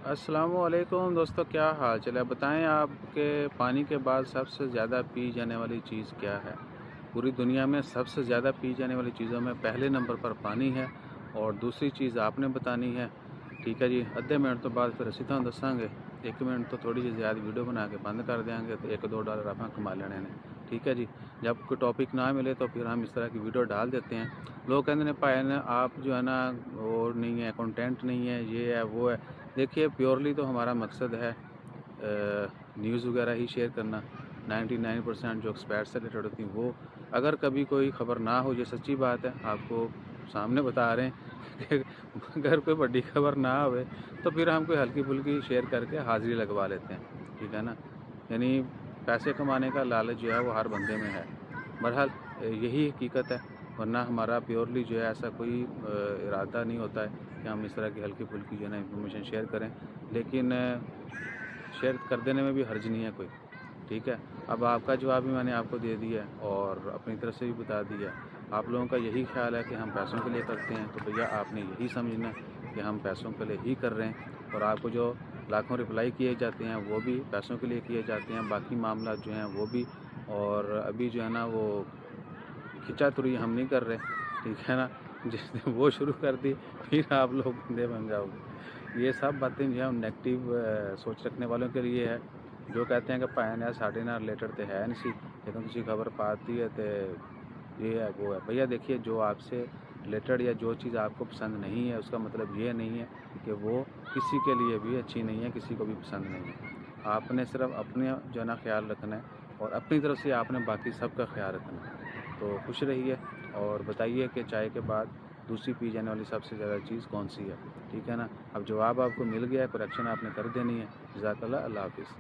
السلام علیکم دوستو، کیا حال چال ہے؟ بتائیں آپ کے پانی کے بعد سب سے زیادہ پی جانے والی چیز کیا ہے؟ پوری دنیا میں سب سے زیادہ پی جانے والی چیزوں میں پہلے نمبر پر پانی ہے، اور دوسری چیز آپ نے بتانی ہے۔ ٹھیک ہے جی، ادھے منٹ تو بعد پھر اسی طرح دساں گے۔ 1 منٹ تو تھوڑی جی زیادہ ویڈیو بنا کے بند کر دیں گے تو $1-2 آپ کما لینے نے۔ ٹھیک ہے جی، جب کوئی ٹاپک نہ ملے تو پھر ہم اس طرح کی ویڈیو ڈال دیتے ہیں۔ لوگ کہتے ہیں بھائی نا آپ جو ہے نا وہ نہیں ہے، کنٹینٹ نہیں ہے، یہ ہے وہ ہے۔ دیکھیے پیورلی تو ہمارا مقصد ہے نیوز وغیرہ ہی شیئر کرنا۔ 99% جو ایکسپائر سے ریلیٹڈ ہوتی ہیں وہ، اگر کبھی کوئی خبر نہ ہو، یہ سچی بات ہے، آپ کو سامنے بتا رہے ہیں کہ اگر کوئی بڑی خبر نہ ہوئے تو پھر ہم کوئی ہلکی پھلکی شیئر کر کے حاضری لگوا لیتے ہیں۔ ٹھیک ہے نا، یعنی پیسے کمانے کا لالچ جو ہے وہ ہر بندے میں ہے۔ بہرحال یہی حقیقت ہے، ورنہ ہمارا پیورلی جو ہے ایسا کوئی ارادہ نہیں ہوتا ہے کہ ہم اس طرح کی ہلکی پھلکی جو ہے نا انفارمیشن شیئر کریں، لیکن شیئر کر دینے میں بھی حرج نہیں ہے کوئی۔ ٹھیک ہے، اب آپ کا جواب بھی میں نے آپ کو دے دیا ہے اور اپنی طرف سے بھی بتا دیا ہے۔ آپ لوگوں کا یہی خیال ہے کہ ہم پیسوں کے لیے کرتے ہیں، تو بھیا آپ نے یہی سمجھنا ہے کہ ہم پیسوں کے لیے ہی کر رہے ہیں، اور آپ کو جو لاکھوں رپلائی کیے جاتے ہیں وہ بھی پیسوں کے لیے کیے جاتے ہیں، باقی معاملات جو ہیں وہ بھی۔ اور ابھی جو ہے نا وہ کھچا تری ہم نہیں کر رہے۔ ٹھیک ہے نا، جس نے وہ شروع کر دی پھر آپ لوگ بندے بن جاؤ گے۔ یہ سب باتیں جو ہیں نیگیٹو سوچ رکھنے والوں کے لیے ہے، جو کہتے ہیں کہ پائے نے ساڑھے نہ ریلیٹڈ تو ہے نہیں سی، لیکن کسی خبر پاتی ہے تو یہ ہے وہ ہے۔ بھیا دیکھیے، جو آپ سے ریلیٹڈ یا جو چیز آپ کو پسند نہیں ہے اس کا مطلب یہ نہیں ہے کہ وہ کسی کے لیے بھی اچھی نہیں ہے، کسی کو بھی پسند نہیں ہے۔ آپ نے صرف اپنے جو ہے نا خیال رکھنا ہے، اور اپنی طرف سے آپ نے باقی سب کا خیال رکھنا ہے۔ تو خوش رہیے اور بتائیے کہ چائے کے بعد دوسری پی جانے والی سب سے زیادہ چیز کون سی ہے؟ ٹھیک ہے نا، اب جواب آپ کو مل گیا ہے، کریکشن آپ نے کر دینی ہے۔ جزاک اللہ، اللہ حافظ۔